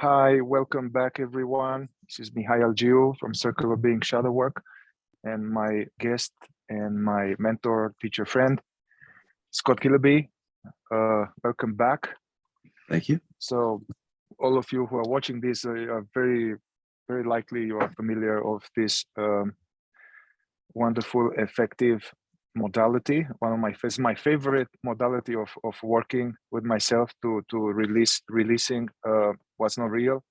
Hi, welcome back, everyone. This is Mihail Giu from Circle of Being Shadow Work, and my guest and my mentor, teacher, friend, Scott Killaby. Welcome back. Thank you. So, all of you who are watching this are very likely you are familiar of this wonderful, effective modality. My favorite modality of working with myself to releasing what's not real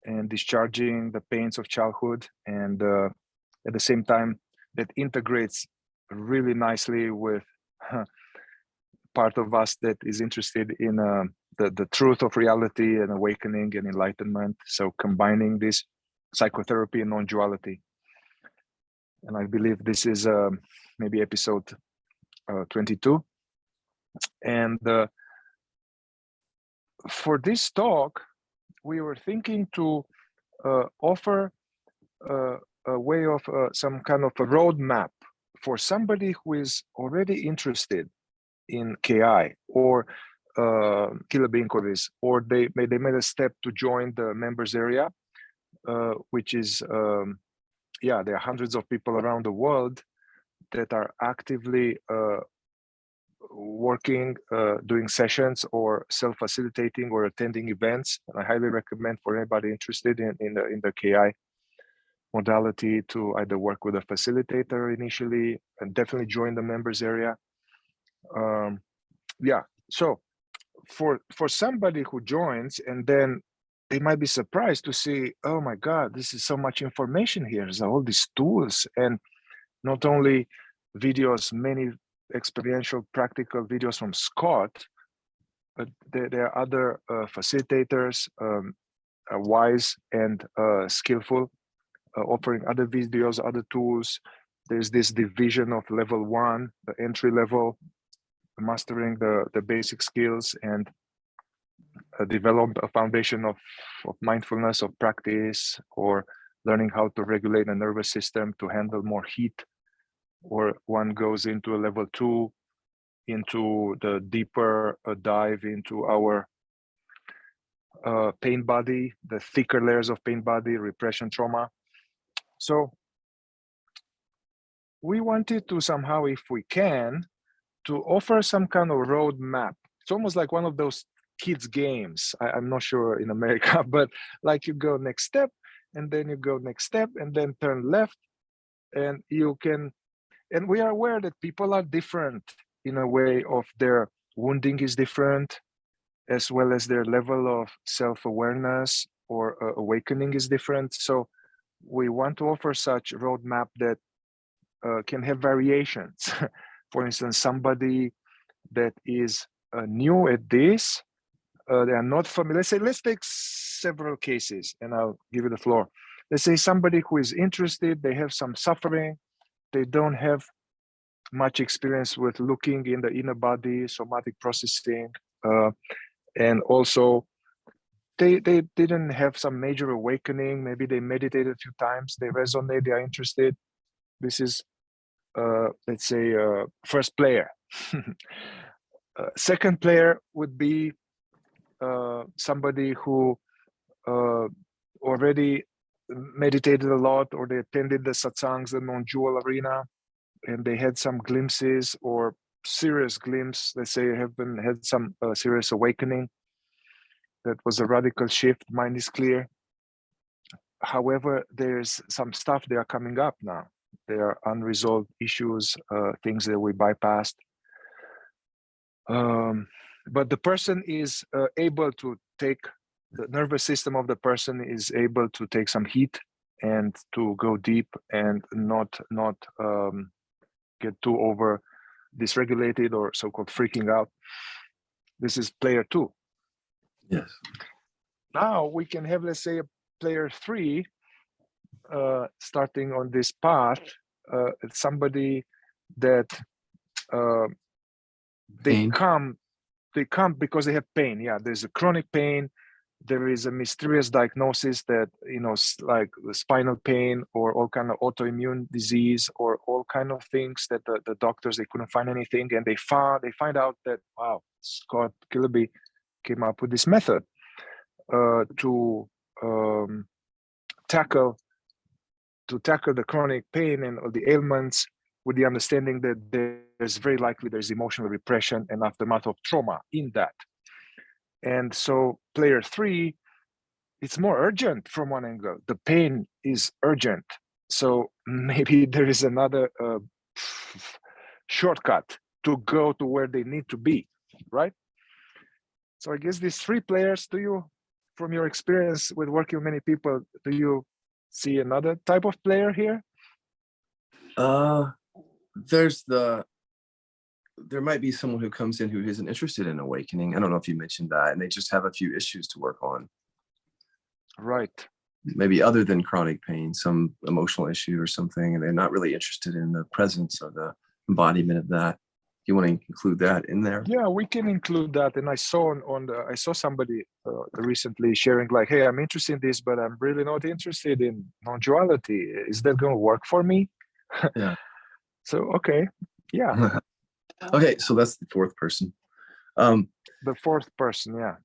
and discharging the pains of childhood, and at the same time that integrates really nicely with part of us that is interested in the truth of reality and awakening and enlightenment. So combining this psychotherapy and non-duality. And I believe this is maybe episode 22. And for this talk, we were thinking to offer a way of some kind of a roadmap for somebody who is already interested in KI or Killer Being Codice, or they made a step to join the members area, which is there are hundreds of people around the world that are actively working, doing sessions or self-facilitating or attending events. And I highly recommend for anybody interested in the KI modality to either work with a facilitator initially and definitely join the members area. So for somebody who joins and then they might be surprised to see, oh my God, this is so much information here. There's all these tools, and not only videos, many experiential practical videos from Scott, but there are other facilitators, wise and skillful, offering other videos, other tools. There's this division of level 1, the entry level, mastering the basic skills and develop a foundation of mindfulness, of practice, or learning how to regulate the nervous system to handle more heat. Or one goes into a level 2, into the deeper dive into our pain body, the thicker layers of pain body, repression, trauma. So we wanted to somehow, if we can, to offer some kind of roadmap. It's almost like one of those kids games. I'm not sure in America, but like you go next step, and then you go next step, and then turn left, and you can. And we are aware that people are different in a way of their wounding is different, as well as their level of self-awareness or awakening is different. So we want to offer such a roadmap that can have variations. For instance, somebody that is new at this, they are not familiar. Let's take several cases and I'll give you the floor. Let's say somebody who is interested, they have some suffering, they don't have much experience with looking in the inner body, somatic processing, and also they didn't have some major awakening. Maybe they meditated a few times, they resonate, they are interested. This is, let's say, first player. Second player would be somebody who already meditated a lot, or they attended the satsangs, the non-dual arena, and they had some glimpses or serious glimpse, let's say, had some serious awakening. That was a radical shift, mind is clear. However, there's some stuff that are coming up now. There are unresolved issues, things that we bypassed. But the person is able to take, the nervous system of the person is able to take some heat and to go deep and not get too over dysregulated or so-called freaking out. This is player 2. Yes. Now we can have, let's say, a player 3 starting on this path. Somebody that they come because they have pain. Yeah, there's a chronic pain. There is a mysterious diagnosis that, like the spinal pain or all kind of autoimmune disease or all kind of things that the doctors, they couldn't find anything. And they find out that, wow, Scott Killaby came up with this method. to um, tackle the chronic pain and all the ailments with the understanding that there's very likely there's emotional repression and aftermath of trauma in that. And so player 3, it's more urgent from one angle. The pain is urgent. So maybe there is another shortcut to go to where they need to be, right? So I guess these 3 players, from your experience with working with many people, do you see another type of player here? There might be someone who comes in who isn't interested in awakening. I don't know if you mentioned that, and they just have a few issues to work on. Right. Maybe other than chronic pain, some emotional issue or something, and they're not really interested in the presence or the embodiment of that. You want to include that in there? Yeah, we can include that. And I saw I saw somebody recently sharing like, hey, I'm interested in this, but I'm really not interested in non-duality. Is that going to work for me? Yeah. So, okay. Yeah. Okay, so that's the 4th person. The 4th person, yeah.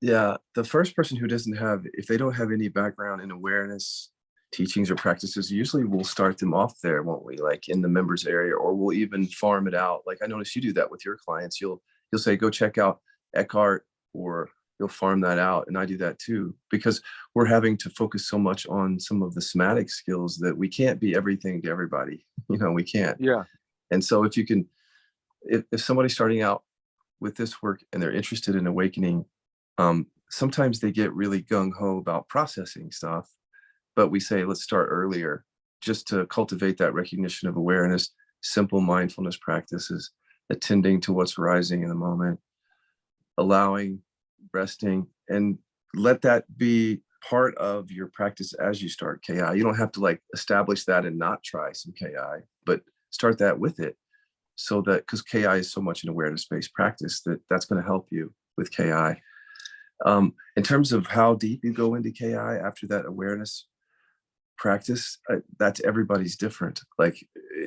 Yeah, the first person who doesn't have, if they don't have any background in awareness teachings or practices, usually we'll start them off there, won't we? Like in the members area, or we'll even farm it out. Like I notice you do that with your clients. You'll say, go check out Eckhart, or you'll farm that out. And I do that too, because we're having to focus so much on some of the somatic skills that we can't be everything to everybody. We can't. Yeah. And so if you can, if somebody's starting out with this work and they're interested in awakening, sometimes they get really gung-ho about processing stuff, but we say, let's start earlier just to cultivate that recognition of awareness, simple mindfulness practices, attending to what's arising in the moment, allowing, resting, and let that be part of your practice as you start KI. You don't have to like establish that and not try some KI, but start that with it. So that, because KI is so much an awareness-based practice, that's going to help you with KI. In terms of how deep you go into KI after that awareness practice, that's everybody's different. Like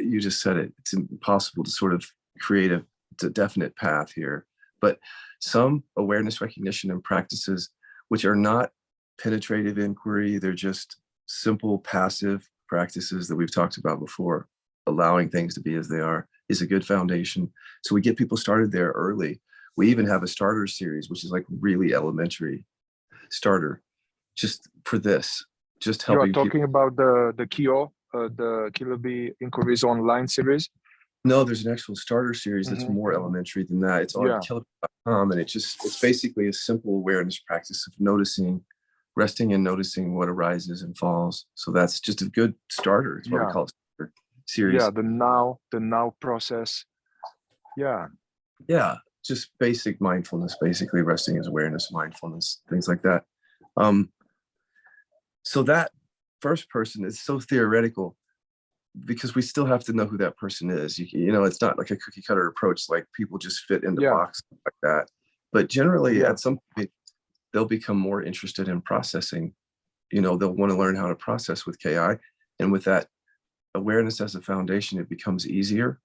you just said it, it's impossible to sort of create a definite path here. But some awareness recognition and practices, which are not penetrative inquiry, they're just simple passive practices that we've talked about before, allowing things to be as they are, is a good foundation. So we get people started there early. We even have a starter series, which is like really elementary starter, just for this, just helping. You are talking about the KIO, the Kiloby Inquiries Online series? No, there's an actual starter series that's more elementary than that. It's on Kiloby.com, and it's basically a simple awareness practice of noticing, resting and noticing what arises and falls. So that's just a good starter. It's what we call it. Series. Yeah, the now process. Yeah. Just basic mindfulness, basically resting as awareness, mindfulness, things like that. So that first person is so theoretical because we still have to know who that person is. It's not like a cookie cutter approach, like people just fit in the box like that. But generally at some point, they'll become more interested in processing. They'll want to learn how to process with KI, and with that awareness as a foundation, it becomes easier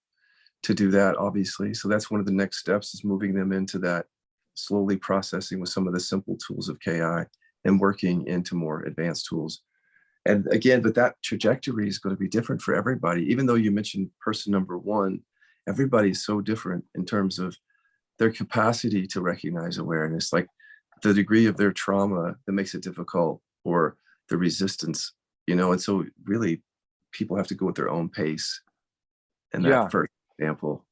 to do that, obviously. So that's one of the next steps, is moving them into that, slowly processing with some of the simple tools of KI and working into more advanced tools. And again, but that trajectory is going to be different for everybody. Even though you mentioned person number 1, everybody's so different in terms of their capacity to recognize awareness, like the degree of their trauma that makes it difficult, or the resistance, and so really people have to go at their own pace. And that first example,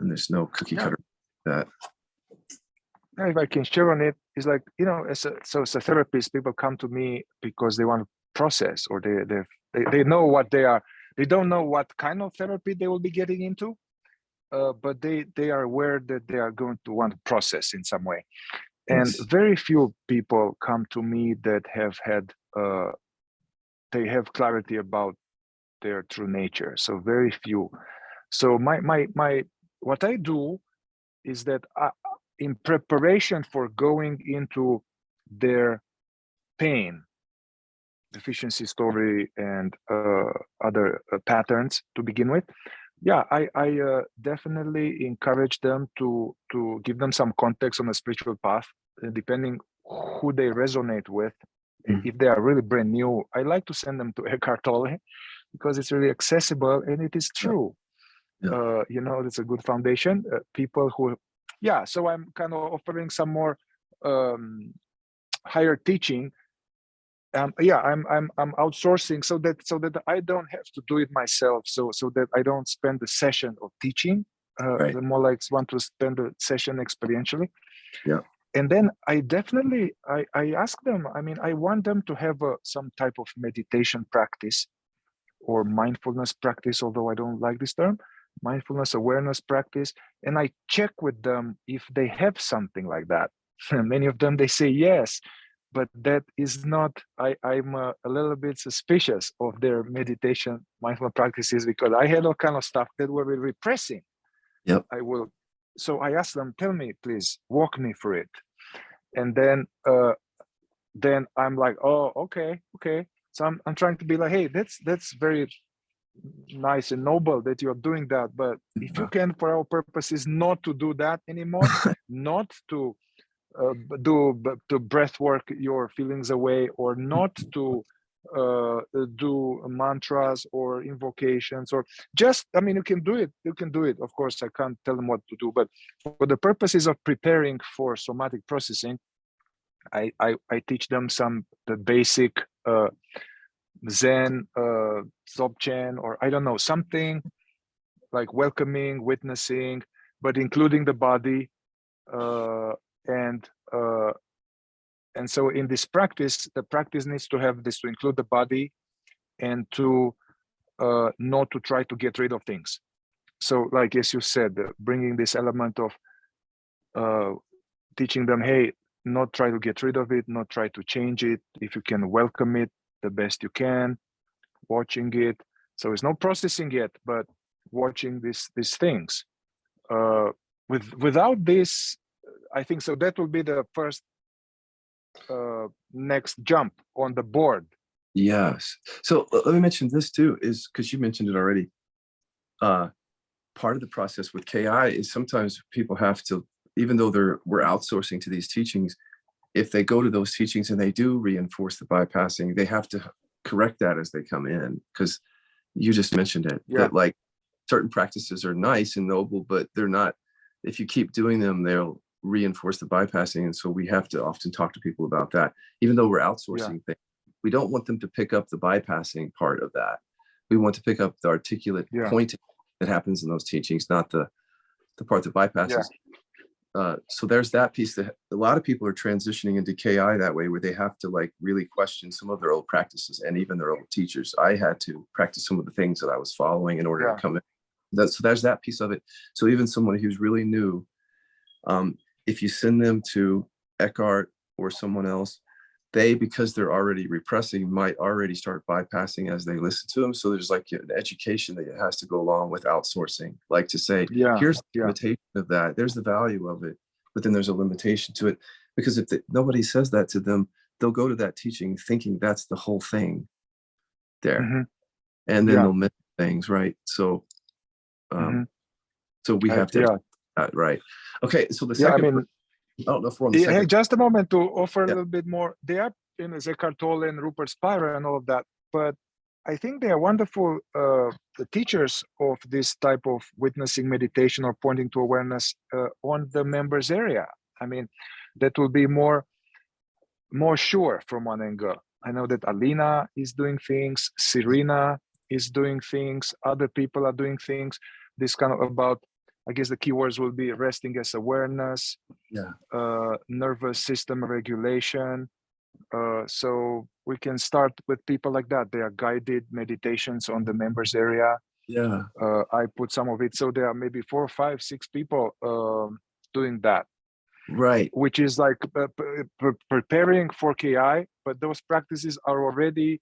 and there's no cookie cutter that. If I can share on it, it's like, as a therapist, people come to me because they want to process, or they know what they are. They don't know what kind of therapy they will be getting into, but they are aware that they are going to want to process in some way. And very few people come to me that have had they have clarity about their true nature. So very few. So my what I do is that in preparation for going into their pain, deficiency story, and other patterns to begin with, I definitely encourage them to give them some context on a spiritual path, depending who they resonate with. Mhm. If they are really brand new, I like to send them to Eckhart Tolle because it's really accessible and it is Yeah. true. Yeah. You know, it's a good foundation. People who, yeah. So I'm kind of offering some more higher teaching. Yeah, I'm outsourcing so that I don't have to do it myself. So that I don't spend the session of teaching. Right. The more like want to spend the session experientially. Yeah. And then I definitely I ask them. I mean, I want them to have some type of meditation practice or mindfulness practice, although I don't like this term, mindfulness awareness practice. And I check with them if they have something like that. Many of them, they say yes, but that is not, I'm a little bit suspicious of their meditation mindful practices because I had all kind of stuff that were repressing. Yep. So I asked them, tell me, please, walk me through it. And then I'm like, oh, okay. So I'm trying to be like, hey, that's very nice and noble that you're doing that, but if you can, for our purposes, not to do that anymore, not to to breath work your feelings away, or not to do mantras or invocations, or just, I mean, you can do it, of course. I can't tell them what to do, but for the purposes of preparing for somatic processing, I teach them the basic Zen, Dzogchen, or I don't know, something like welcoming, witnessing, but including the body. Uh, and uh, and so in this practice, the practice needs to have this, to include the body, and to not to try to get rid of things. So, like as you said, bringing this element of teaching them, hey, not try to get rid of it, not try to change it. If you can welcome it the best you can, watching it. So it's not processing yet, but watching these things. Without this, I think so that will be the first next jump on the board. Yes. So let me mention this too, is because you mentioned it already. Part of the process with KI is sometimes people have to, even though we're outsourcing to these teachings, if they go to those teachings and they do reinforce the bypassing, they have to correct that as they come in, because you just mentioned it, Yeah. that like certain practices are nice and noble, but they're not, if you keep doing them, they'll reinforce the bypassing. And so we have to often talk to people about that. Even though we're outsourcing things, we don't want them to pick up the bypassing part of that. We want to pick up the articulate point that happens in those teachings, not the part that bypasses. So there's that piece that a lot of people are transitioning into KI that way, where they have to like really question some of their old practices and even their old teachers. I had to practice some of the things that I was following in order to come in. So there's that piece of it. So even someone who's really new, if you send them to Eckhart or someone else, they, because they're already repressing, might already start bypassing as they listen to them. So there's like an education that has to go along with outsourcing, like to say, here's the limitation of that, there's the value of it, but then there's a limitation to it. Because if nobody says that to them, they'll go to that teaching thinking that's the whole thing there. And then they'll miss things, right? So so we have to right. Okay, so the second I don't know if we're on the second. Just a moment to offer a little bit more. They are in Eckhart Tolle and Rupert Spira and all of that, but I think they are wonderful teachers of this type of witnessing meditation or pointing to awareness on the members area. I mean, that will be more sure from one angle. I know that Alina is doing things, Serena is doing things, other people are doing things. This kind of about, I guess the keywords will be resting as awareness, nervous system regulation. So we can start with people like that. They are guided meditations on the members area. I put some of it. So there are maybe 4, 5, 6 people doing that. Right. Which is like preparing for KI, but those practices are already,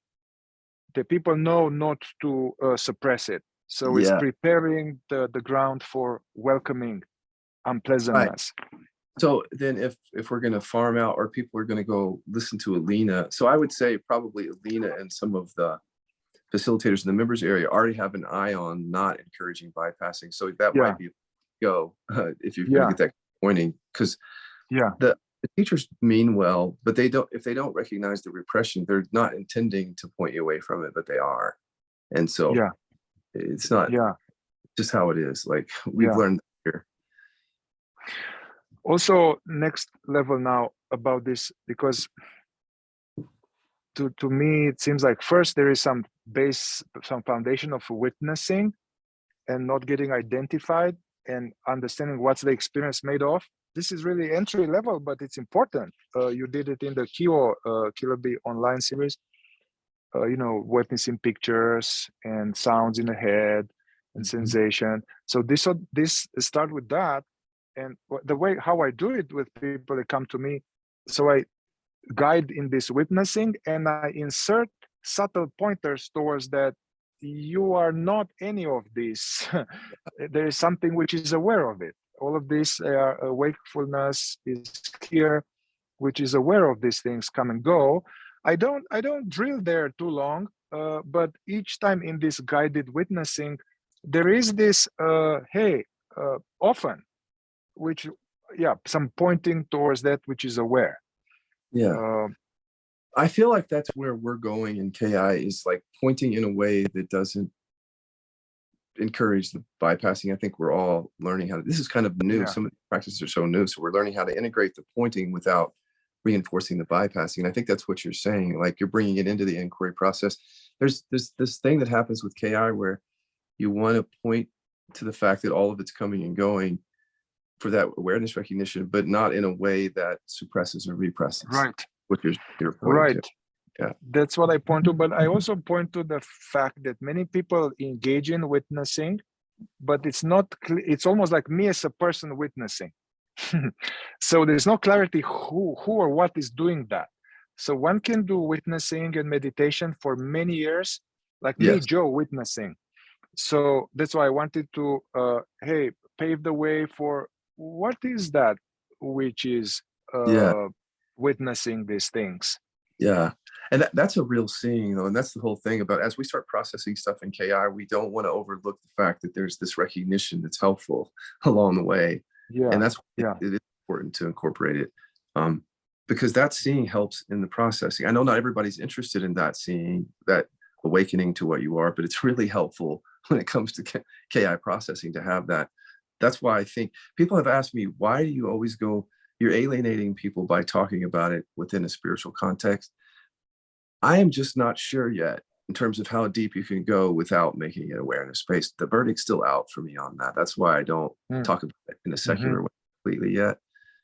the people know not to suppress it. So it's preparing the ground for welcoming unpleasantness. Right. So then if we're going to farm out, or people are going to go listen to Alina, so I would say probably Alina and some of the facilitators in the members area already have an eye on not encouraging bypassing. So that might be if you're going to get that pointing, because the teachers mean well, but they don't, if they don't recognize the repression, they're not intending to point you away from it, but they are. And so Yeah, it's not yeah, just how it is. Like we've yeah. learned here. Also, next level now about this, because to me it seems like first there is some foundation of witnessing and not getting identified and understanding what's the experience made of. This is really entry level, but it's important. You did it in the Killer Bee online series, witnessing pictures and sounds in the head and sensation. So this start with that. And the way how I do it with people that come to me, so I guide in this witnessing and I insert subtle pointers towards that you are not any of this. There is something which is aware of it. All of this wakefulness is here, which is aware of these things come and go. I don't drill there too long, but each time in this guided witnessing, there is this often, which some pointing towards that which is aware. Yeah. Uh, I feel like that's where we're going in KI, is like pointing in a way that doesn't encourage the bypassing. I think we're all learning how to, this is kind of new. yeah, Some of the practices are so new. So we're learning how to integrate the pointing without reinforcing the bypassing. And I think that's what you're saying. Like you're bringing it into the inquiry process. There's this thing that happens with KI where you want to point to the fact that all of it's coming and going for that awareness recognition, but not in a way that suppresses or represses. right, What you're pointing right. to. Yeah. That's what I point to, but I also point to the fact that many people engage in witnessing, but it's not, it's almost like me as a person witnessing. So there's no clarity who or what is doing that. So one can do witnessing and meditation for many years, like me, Yes. Joe, witnessing. So that's why I wanted to, pave the way for what is that which is Yeah. witnessing these things. Yeah. And that's a real seeing though. And that's the whole thing about, as we start processing stuff in KI, we don't want to overlook the fact that there's this recognition that's helpful along the way. Yeah, And that's why yeah, it is important to incorporate it. Because that seeing helps in the processing. I know not everybody's interested in that seeing, that awakening to what you are, but it's really helpful when it comes to KI processing to have that. That's why I think people have asked me, why do you always go, you're alienating people by talking about it within a spiritual context? I am just not sure yet in terms of how deep you can go without making it awareness based. The verdict's still out for me on that. That's why I don't talk about it in a secular way completely yet,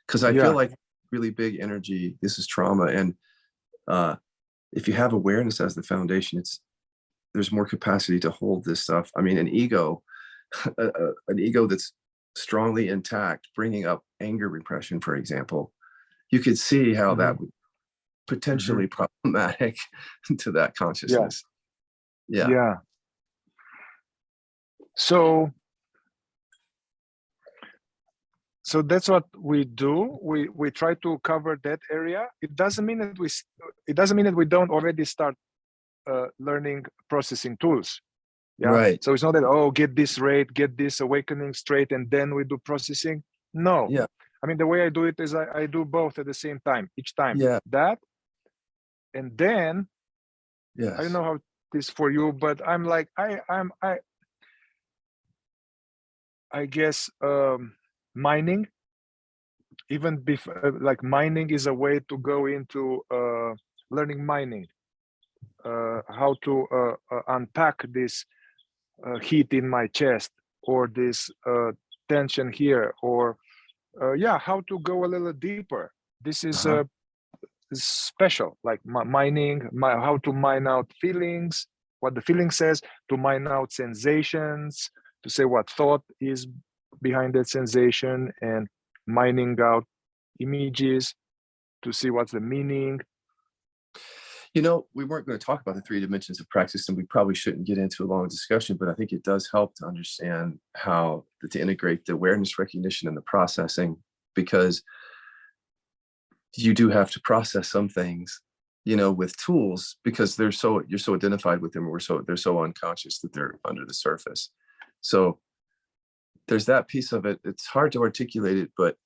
because I feel like really big energy, this is trauma. And if you have awareness as the foundation, there's more capacity to hold this stuff. I mean, an ego that's strongly intact, bringing up anger repression, for example, you could see how that would potentially problematic to that consciousness. Yeah. So that's what we do. We try to cover that area. It doesn't mean that we don't already start learning processing tools. Yeah. Right. So it's not that, get this rate, get this awakening straight, and then we do processing. No. Yeah. I mean, the way I do it is I do both at the same time, each time. Yeah. That, and then Yes. I don't know how it is for you, but I'm like, I guess mining, even before, like mining is a way to go into learning mining, how to unpack this heat in my chest, or this tension here, or how to go a little deeper. This is special, like mining, how to mine out feelings, what the feeling says, to mine out sensations, to say what thought is behind that sensation, and mining out images to see what's the meaning. You know, we weren't going to talk about the 3 dimensions of practice, and we probably shouldn't get into a long discussion, but I think it does help to understand how to integrate the awareness recognition and the processing, because you do have to process some things, with tools, because you're so identified with them, they're so unconscious that they're under the surface. So there's that piece of it. It's hard to articulate it, but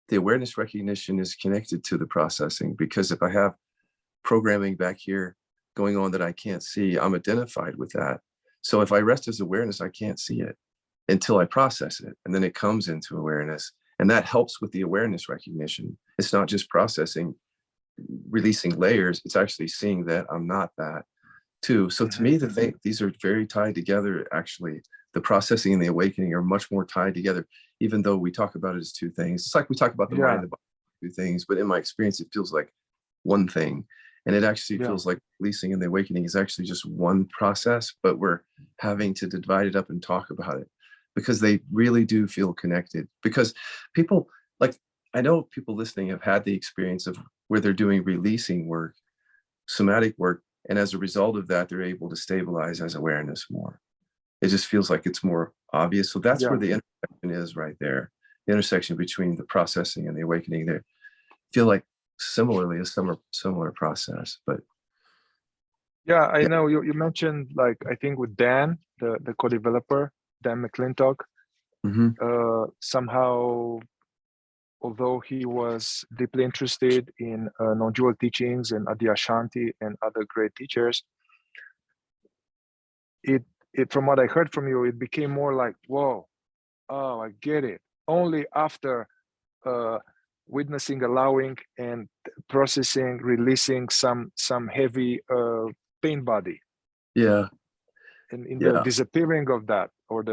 the awareness recognition is connected to the processing, because if I have programming back here going on that I can't see, I'm identified with that. So if I rest as awareness, I can't see it until I process it. And then it comes into awareness. And that helps with the awareness recognition. It's not just processing, releasing layers. It's actually seeing that I'm not that too. So to me, these are very tied together. Actually, the processing and the awakening are much more tied together, even though we talk about it as two things. It's like we talk about the mind and the body, two things, but in my experience, it feels like one thing. And it actually feels like releasing and the awakening is actually just one process, but we're having to divide it up and talk about it because they really do feel connected. Because people, like, I know people listening have had the experience of where they're doing releasing work, somatic work, and as a result of that, they're able to stabilize as awareness more. It just feels like it's more obvious. So that's where the intersection is right there. The intersection between the processing and the awakening there. Feel like similarly a similar process, but I know you mentioned, like, I think with Dan, the co-developer, Dan McClintock, somehow, although he was deeply interested in non-dual teachings and Adyashanti and other great teachers, it from what I heard from you, it became more like, whoa, oh, I get it. Only after witnessing, allowing, and processing, releasing some heavy pain body. And in the disappearing of that, or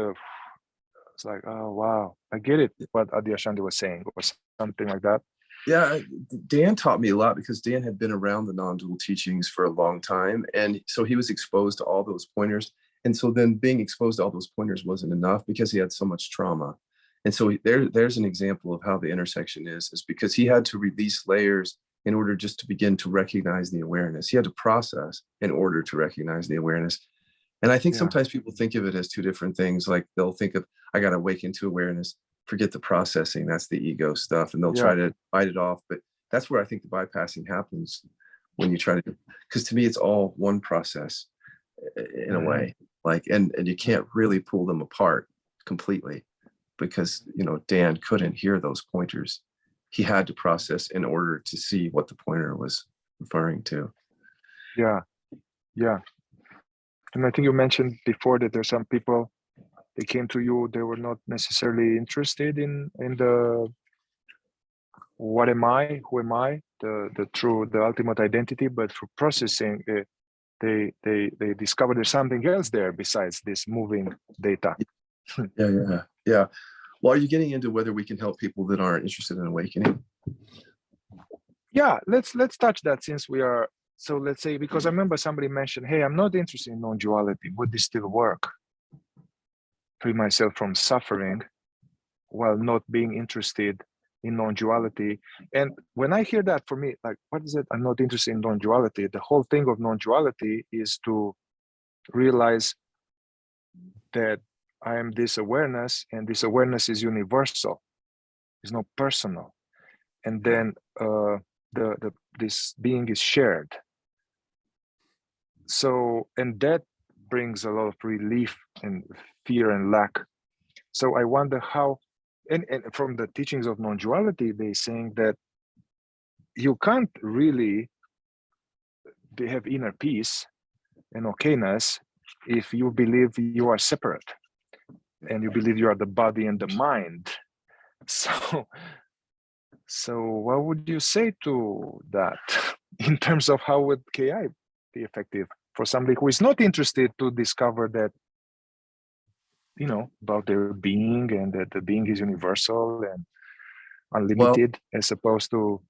it's like, oh wow, I get it, what Adyashanti was saying, or something like that. Yeah, Dan taught me a lot because Dan had been around the non-dual teachings for a long time, and so he was exposed to all those pointers. And so then being exposed to all those pointers wasn't enough because he had so much trauma. And so there's an example of how the intersection is because he had to release layers in order just to begin to recognize the awareness. He had to process in order to recognize the awareness. And I think sometimes people think of it as two different things. Like they'll think of, I got to awaken to awareness, forget the processing. That's the ego stuff. And they'll try to fight it off. But that's where I think the bypassing happens when you try to, because to me, it's all one process in a way. Like, and you can't really pull them apart completely because, you know, Dan couldn't hear those pointers. He had to process in order to see what the pointer was referring to. Yeah. And I think you mentioned before that there's some people, they came to you, they were not necessarily interested in the what am I, who am I, the true, the ultimate identity, but through processing, they discover there's something else there besides this moving data. Yeah. Well, are you getting into whether we can help people that aren't interested in awakening? Yeah, let's touch that since we are. So let's say, because I remember somebody mentioned, hey, I'm not interested in non-duality. Would this still work? Free myself from suffering while not being interested in non-duality. And when I hear that, for me, like, what is it? I'm not interested in non-duality. The whole thing of non-duality is to realize that I am this awareness, and this awareness is universal. It's not personal. And then this being is shared. So, and that brings a lot of relief and fear and lack. So I wonder how, and from the teachings of non-duality, they're saying that you can't really have inner peace and okayness if you believe you are separate and you believe you are the body and the mind. So what would you say to that in terms of how would KI be effective for somebody who is not interested to discover that, you know, about their being and that the being is universal and unlimited, as opposed to,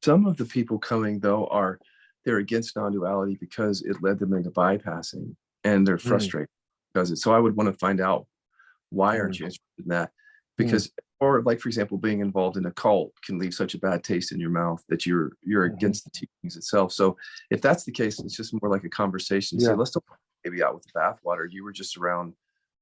Some of the people coming though they're against non-duality because it led them into bypassing and they're frustrated because it. So I would want to find out, why aren't you interested in that? Because, or like, for example, being involved in a cult can leave such a bad taste in your mouth that you're against the teachings itself. So if that's the case, it's just more like a conversation. Say, let's don't maybe out with the bathwater. You were just around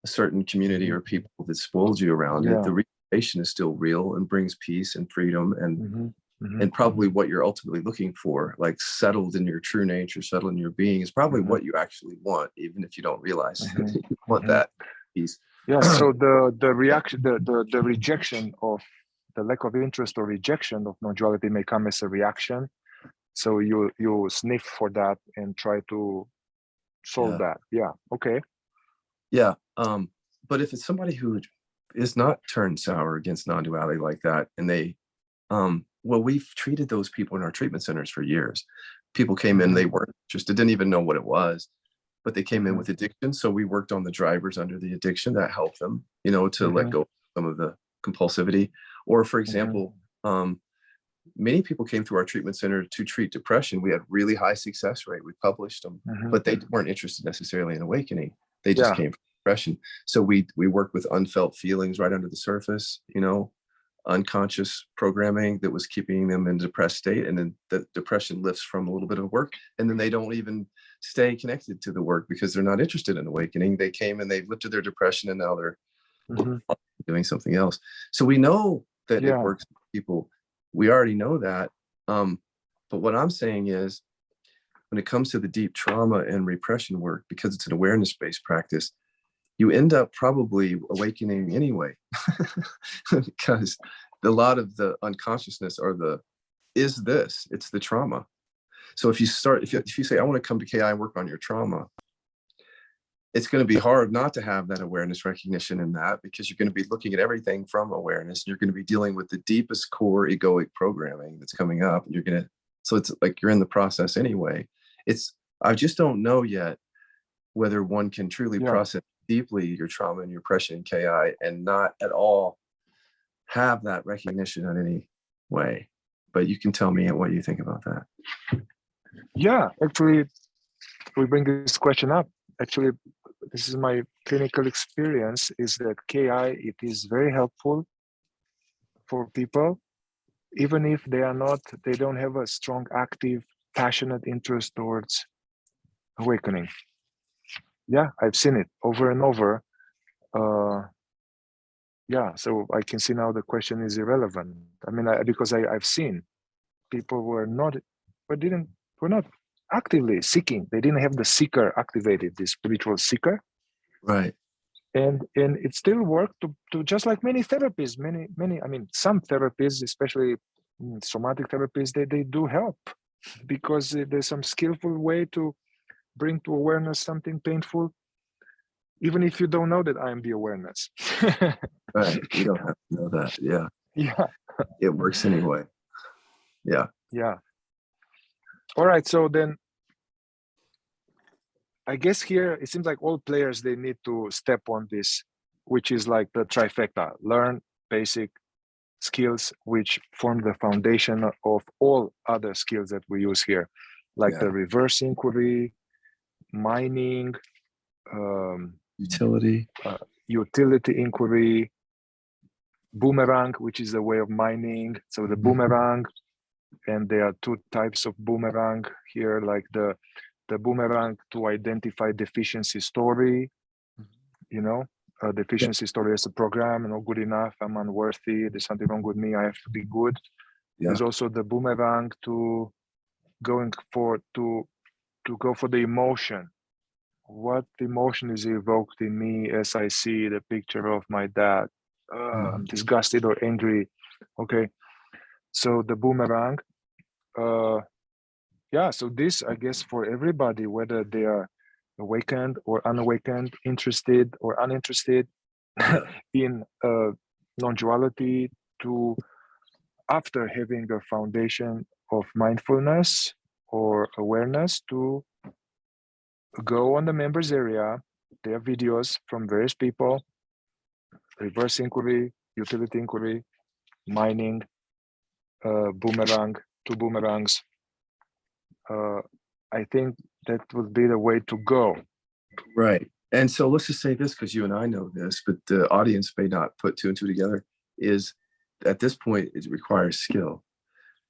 a certain community or people that spoiled you around it. The realization is still real and brings peace and freedom and probably what you're ultimately looking for, like settled in your true nature, settled in your being, is probably what you actually want, even if you don't realize you want that piece. Yes. So the reaction, the rejection of the lack of interest or rejection of non-duality may come as a reaction. So you sniff for that and try to solve Yeah. that. Yeah. Okay. Yeah. But if it's somebody who is not turned sour against non-duality like that, and they, well, we've treated those people in our treatment centers for years. People came in, they weren't interested, didn't even know what it was, but they came in with addiction. So we worked on the drivers under the addiction that helped them, to let go of some of the compulsivity. Or for example, many people came through our treatment center to treat depression. We had really high success rate. We published them, but they weren't interested necessarily in awakening. They just Yeah. came from depression. So we worked with unfelt feelings right under the surface, unconscious programming that was keeping them in a depressed state. And then the depression lifts from a little bit of work. And then they don't even stay connected to the work because they're not interested in awakening. They came and they lifted their depression, and now they're doing something else. So we know that it works for people. We already know that. But what I'm saying is, when it comes to the deep trauma and repression work, because it's an awareness-based practice, you end up probably awakening anyway, because a lot of the unconsciousness it's the trauma. So if you say, I want to come to KI and work on your trauma, it's going to be hard not to have that awareness recognition in that, because you're going to be looking at everything from awareness. You're going to be dealing with the deepest core egoic programming that's coming up. And so it's like you're in the process anyway. I just don't know yet whether one can truly process deeply your trauma and your oppression in KI and not at all have that recognition in any way. But you can tell me what you think about that. Yeah, actually, we bring this question up. Actually, this is my clinical experience, is that KI, it is very helpful for people, even if they don't have a strong, active, passionate interest towards awakening. Yeah, I've seen it over and over. Yeah, so I can see now the question is irrelevant. I mean, because I've seen people were not actively seeking. They didn't have the seeker activated, the spiritual seeker. Right. And it still worked to just like many therapies, I mean, some therapies, especially somatic therapies, they do help, because there's some skillful way to bring to awareness something painful, even if you don't know that I am the awareness. Right. You don't have to know that. Yeah. Yeah. It works anyway. Yeah. Yeah. All right. So then I guess here it seems like all players, they need to step on this, which is like the trifecta: learn basic skills which form the foundation of all other skills that we use here, like the reverse inquiry, mining, utility inquiry, boomerang, which is a way of mining. So the boomerang, and there are two types of boomerang here, like the boomerang to identify deficiency story, deficiency story as a program, not good enough, I'm unworthy, there's something wrong with me, I have to be good. There's also the boomerang to go for the emotion. What emotion is evoked in me as I see the picture of my dad? I'm disgusted or angry. Okay, so the boomerang. So this, I guess, for everybody, whether they are awakened or unawakened, interested or uninterested in non-duality, to, after having a foundation of mindfulness or awareness, to go on the members area. There are videos from various people: reverse inquiry, utility inquiry, mining, boomerang, two boomerangs. I think that would be the way to go. Right. And so let's just say this, because you and I know this, but the audience may not put two and two together, is at this point, it requires skill.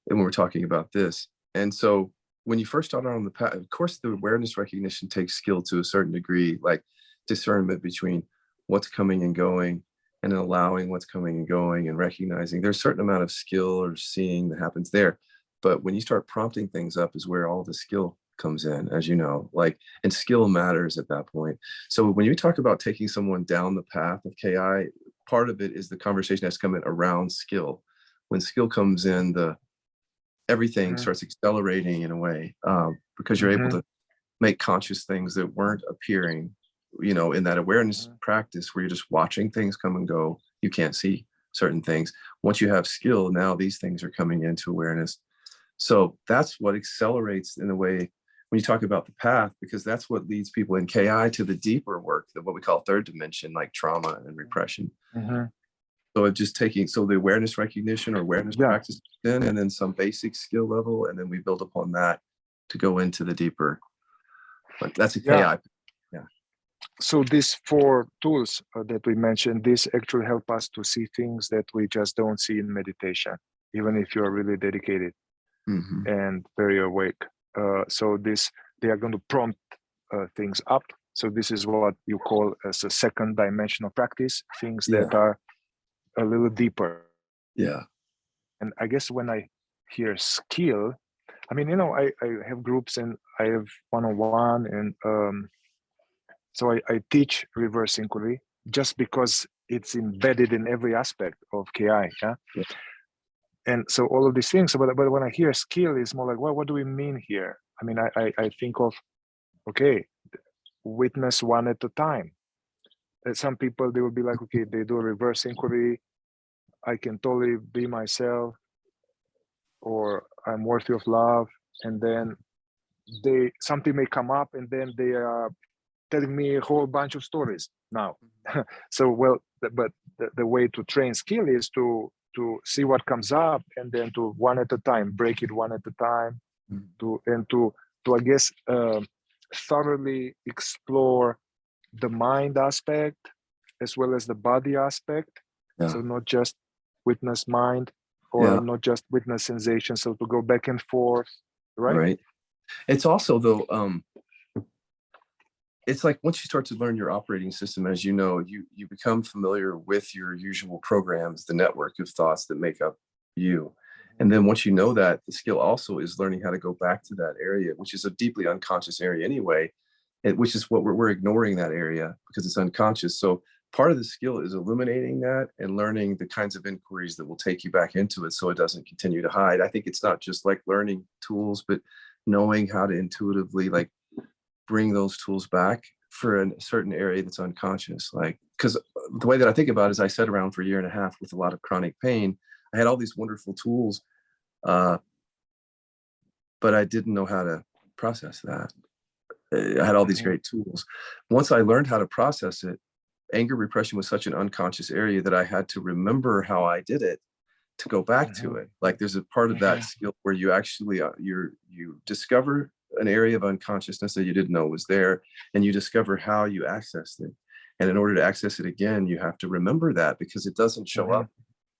And when we're talking about this. And so when you first start on the path, of course, the awareness recognition takes skill to a certain degree, like discernment between what's coming and going, and allowing what's coming and going, and recognizing there's a certain amount of skill or seeing that happens there. But when you start prompting things up is where all the skill comes in, as you know, like, and skill matters at that point. So when you talk about taking someone down the path of KI, part of it is the conversation that's coming around skill. When skill comes in, everything starts accelerating in a way, because you're able to make conscious things that weren't appearing, in that awareness practice where you're just watching things come and go. You can't see certain things. Once you have skill, now these things are coming into awareness. So that's what accelerates in a way when you talk about the path, because that's what leads people in KI to the deeper work, what we call third dimension, like trauma and repression. So it's just the awareness recognition or awareness practice, and then some basic skill level, and then we build upon that to go into the deeper. But that's a KI. Yeah. So these 4 tools that we mentioned, these actually help us to see things that we just don't see in meditation, even if you're really dedicated and very awake. So they are going to prompt things up. So this is what you call as a second dimensional practice, things that are a little deeper. Yeah. And I guess when I hear skill, I mean, I have groups and I have one-on-one, and so I teach reverse inquiry just because it's embedded in every aspect of KI. Yeah. And so all of these things, but when I hear skill, it's more like, well, what do we mean here? I mean, I think of, okay, witness one at a time. Some people, they will be like, okay, they do a reverse inquiry. I can totally be myself, or I'm worthy of love. And then something may come up, and then they are telling me a whole bunch of stories now. So, well, but the way to train skill is to see what comes up, and then to one at a time, break it one at a time, to I guess thoroughly explore the mind aspect as well as the body aspect. So not just witness mind, or not just witness sensation. So to go back and forth, right? It's also, though, it's like once you start to learn your operating system, as you know, you become familiar with your usual programs, the network of thoughts that make up you. And then once you know that, the skill also is learning how to go back to that area, which is a deeply unconscious area anyway, which is what we're ignoring that area because it's unconscious. So part of the skill is illuminating that and learning the kinds of inquiries that will take you back into it so it doesn't continue to hide. I think it's not just like learning tools, but knowing how to intuitively like bring those tools back for a certain area that's unconscious. Like, because the way that I think about it is I sat around for a year and a half with a lot of chronic pain. I had all these wonderful tools, but I didn't know how to process that. I had all these great tools. Once I learned how to process it, anger repression was such an unconscious area that I had to remember how I did it to go back to it. Like there's a part of that skill where you actually you discover an area of unconsciousness that you didn't know was there, and you discover how you accessed it. And in order to access it again, you have to remember that, because it doesn't show up,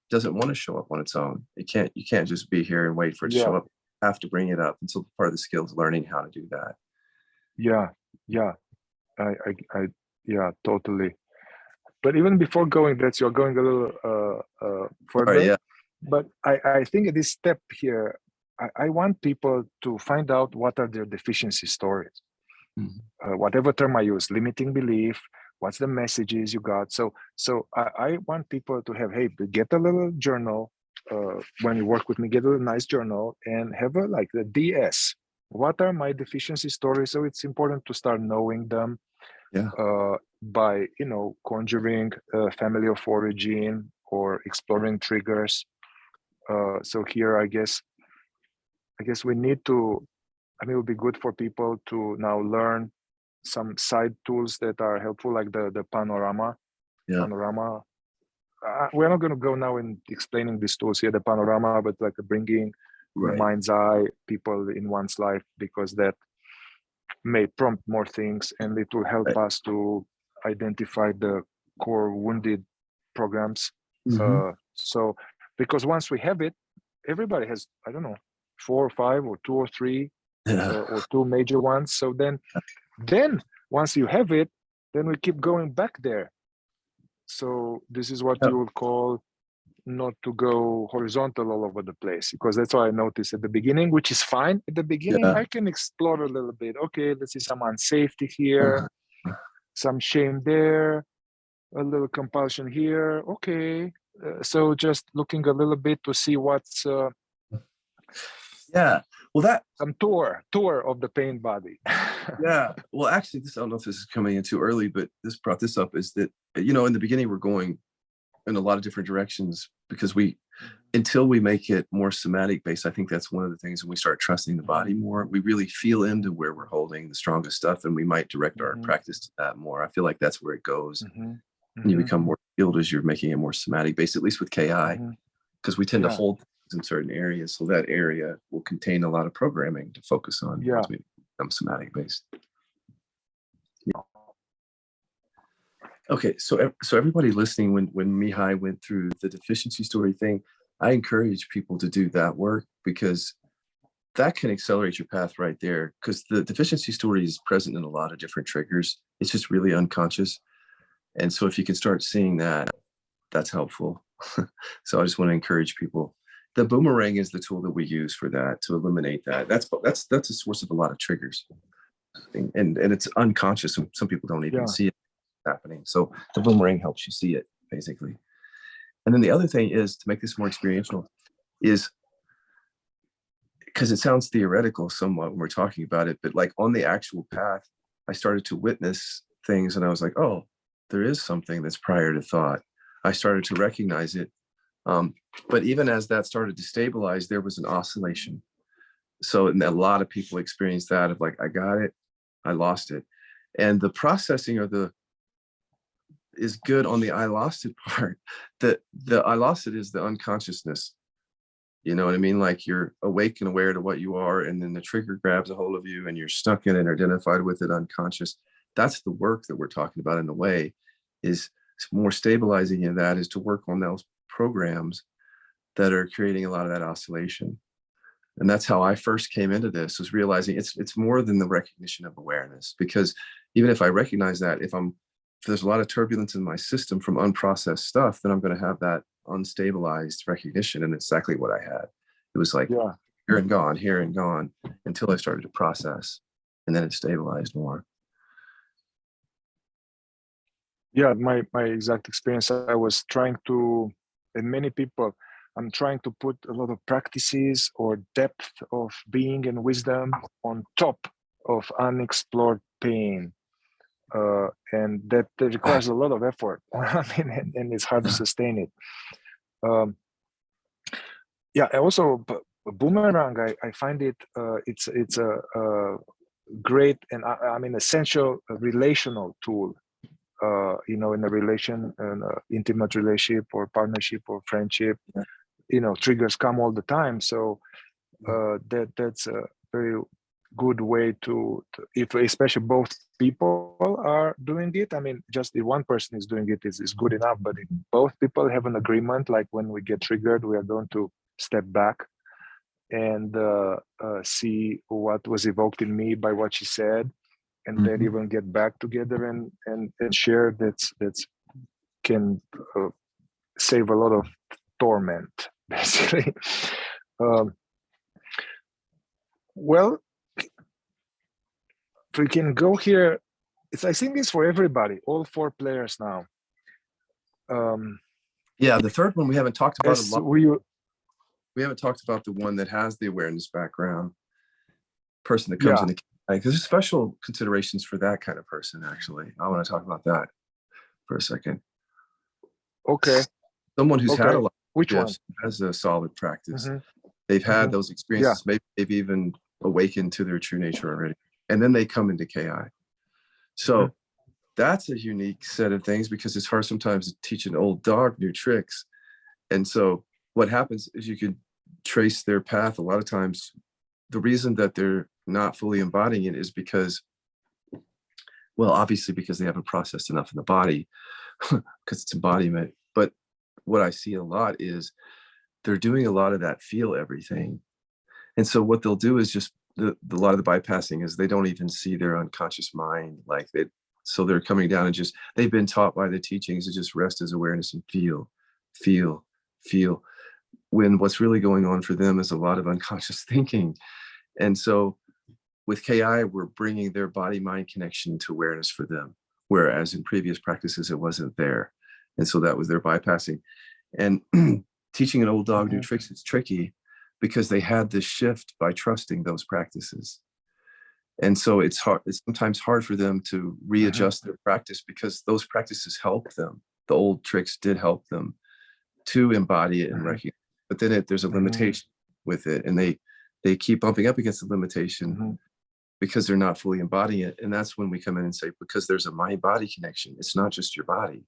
doesn't want to show up on its own. You can't just be here and wait for it to show up. You have to bring it up. And so part of the skill is learning how to do that. I totally. But even before going that, you're going a little further. Right, yeah. But I think at this step here, I want people to find out what are their deficiency stories. Whatever term I use, limiting belief, what's the messages you got. So I want people to have, hey, get a little journal. When you work with me, get a nice journal and have like the DS. What are my deficiency stories? So it's important to start knowing them. By conjuring family of origin or exploring triggers. So here, I guess we need to. I mean, it would be good for people to now learn some side tools that are helpful, like the panorama. Panorama. We're not going to go now in explaining these tools here, the panorama, but like bringing the mind's eye people in one's life, because that may prompt more things, and it will help us to identify the core wounded programs. So because once we have it, everybody has, I don't know, 4 or 5 or 2 or 3 or 2 major ones. So then once you have it, then we keep going back there. So this is what you would call not to go horizontal all over the place, because that's what I noticed at the beginning, which is fine. At the beginning, Yeah. I can explore a little bit. Okay, let's see some unsafety here, some shame there, a little compulsion here. Okay, so just looking a little bit to see what's Yeah. Well, that, some tour of the pain body. yeah. Well, actually, this, I don't know if this is coming in too early, but this brought this up, is that, you know, in the beginning, we're going in a lot of different directions because until we make it more somatic based, I think that's one of the things when we start trusting the body more, we really feel into where we're holding the strongest stuff, and we might direct our practice to that more. I feel like that's where it goes. And you become more skilled as you're making it more somatic based, at least with KI, because we tend to hold things in certain areas. So that area will contain a lot of programming to focus on once we become somatic based. Yeah. Okay, so everybody listening, when Mihai went through the deficiency story thing, I encourage people to do that work, because that can accelerate your path right there. Because the deficiency story is present in a lot of different triggers. It's just really unconscious. And so if you can start seeing that, that's helpful. So I just want to encourage people. The boomerang is the tool that we use for that, to eliminate that. That's a source of a lot of triggers. And it's unconscious. Some people don't even see it happening. So the boomerang helps you see it, basically. And then the other thing is, to make this more experiential, is, because it sounds theoretical somewhat when we're talking about it, but like on the actual path, I started to witness things and I was like, oh, there is something that's prior to thought. I started to recognize it. But even as that started to stabilize, there was an oscillation. So a lot of people experience that, of like, I got it, I lost it. And the processing is good on the I lost it part. The I lost it is the unconsciousness. You know what I mean? Like, you're awake and aware to what you are, and then the trigger grabs a hold of you and you're stuck in it, identified with it, unconscious. That's the work that we're talking about, in a way, is more stabilizing in that, is to work on those programs that are creating a lot of that oscillation. And that's how I first came into this, was realizing it's more than the recognition of awareness. Because even if I recognize that, if there's a lot of turbulence in my system from unprocessed stuff, then I'm going to have that unstabilized recognition. And exactly what I had. It was like here and gone, until I started to process, and then it stabilized more. Yeah, my exact experience. I was trying to, and many people, I'm trying to put a lot of practices or depth of being and wisdom on top of unexplored pain. And that requires a lot of effort. I mean, and it's hard to sustain it. Yeah, also boomerang, I find it, it's a great and I mean essential relational tool. You know, in a relation, an intimate relationship or partnership or friendship, you know, triggers come all the time. So that's a very good way to, if especially both people are doing it. I mean, just if one person is doing it is good enough, but if both people have an agreement, like when we get triggered, we are going to step back and see what was evoked in me by what she said, and then even get back together and share. That's can save a lot of torment, basically. Well, we can go here. I think it's for everybody, all 4 players now. Yeah, the third one we haven't talked about a lot. We haven't talked about the one that has the awareness background, person that comes in, because there's special considerations for that kind of person. Actually, I want to talk about that for a second. Okay. Someone who's had a lot of gifts, has a solid practice. They've had those experiences. Maybe they've even awakened to their true nature already, and then they come into KI. So that's a unique set of things, because it's hard sometimes to teach an old dog new tricks. And so what happens is, you can trace their path. A lot of times, the reason that they're not fully embodying it is because, well, obviously because they haven't processed enough in the body, because it's embodiment. But what I see a lot is they're doing a lot of that feel everything. And so what they'll do is just a lot of the bypassing is they don't even see their unconscious mind like it. So they're coming down and they've been taught by the teachings to just rest as awareness and feel, feel, when what's really going on for them is a lot of unconscious thinking. And so with KI, we're bringing their body-mind connection to awareness for them, whereas in previous practices, it wasn't there. And so that was their bypassing. And teaching an old dog new tricks is tricky because they had this shift by trusting those practices. And so it's hard, it's sometimes hard for them to readjust their practice because those practices help them. The old tricks did help them to embody it and recognize. But then there's a limitation with it, and they keep bumping up against the limitation because they're not fully embodying it. And that's when we come in and say, because there's a mind-body connection, it's not just your body.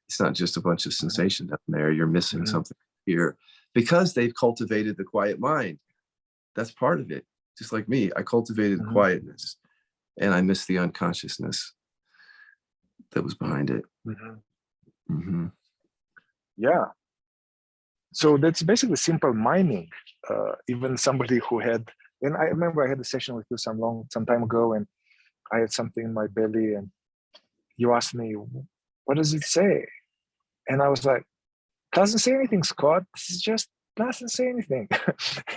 It's not just a bunch of sensation down there. You're missing something here because they've cultivated the quiet mind. That's part of it. Just like me, I cultivated quietness and I missed the unconsciousness that was behind it. Yeah. So that's basically simple mining. Even somebody who had, and I remember I had a session with you some time ago, and I had something in my belly, and you asked me, what does it say? And I was like, doesn't say anything, Scott. This is just doesn't say anything.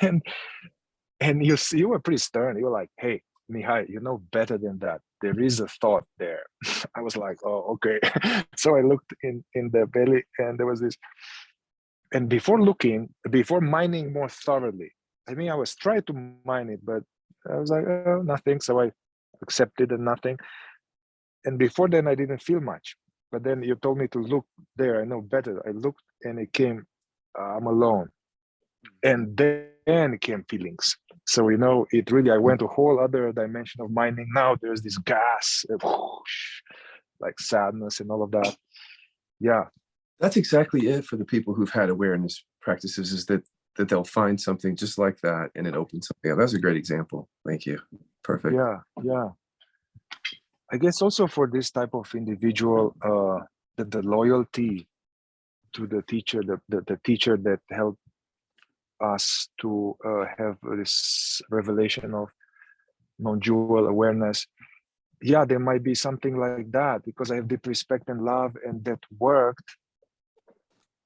and you were pretty stern. You were like, hey, Mihai, you know better than that. There is a thought there. I was like, oh, okay. So I looked in the belly, and there was this. And before mining more thoroughly, I mean, I was trying to mine it, but I was like, oh, nothing. So I accepted and nothing. And before then, I didn't feel much. But then you told me to look there. I know better. I looked, and it came, I'm alone. And then it came feelings. So, it really, I went to a whole other dimension of mining. Now there's this gas, like sadness and all of that. Yeah. That's exactly it for the people who've had awareness practices, is that they'll find something just like that and it opens something up. That's a great example. Thank you. Perfect. Yeah. I guess also for this type of individual, the loyalty to the teacher, the teacher that helped us to have this revelation of non-dual awareness. Yeah, there might be something like that because I have deep respect and love, and that worked.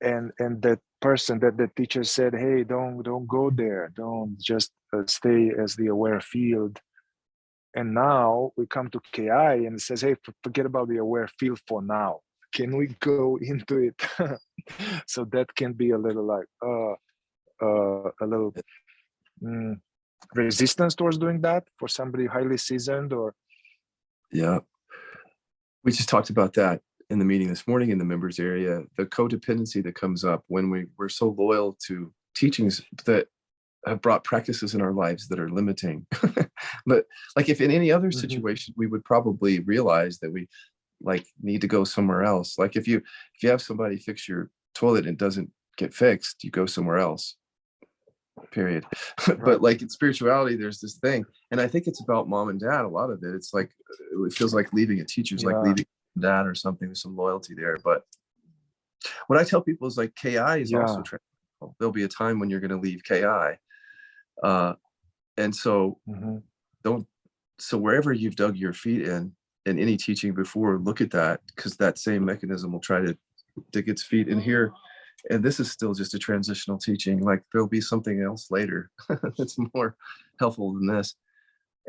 And that person, that the teacher said, hey, don't go there, don't, just stay as the aware field. And now we come to KI and it says, hey, forget about the aware field for now, can we go into it? So that can be a little like a little resistance towards doing that for somebody highly seasoned. Or yeah, we just talked about that in the meeting this morning in the members area, the codependency that comes up when we're so loyal to teachings that have brought practices in our lives that are limiting. But like if in any other situation, we would probably realize that we like need to go somewhere else. Like if you have somebody fix your toilet and it doesn't get fixed, you go somewhere else, period. But like in spirituality, there's this thing. And I think it's about mom and dad. A lot of it, it's like, it feels like leaving a teacher's like leaving dad or something. There's some loyalty there. But what I tell people is like KI is also transferable. There'll be a time when you're going to leave KI. And so so wherever you've dug your feet in any teaching before, look at that, because that same mechanism will try to dig its feet in here. And this is still just a transitional teaching. Like there'll be something else later that's more helpful than this.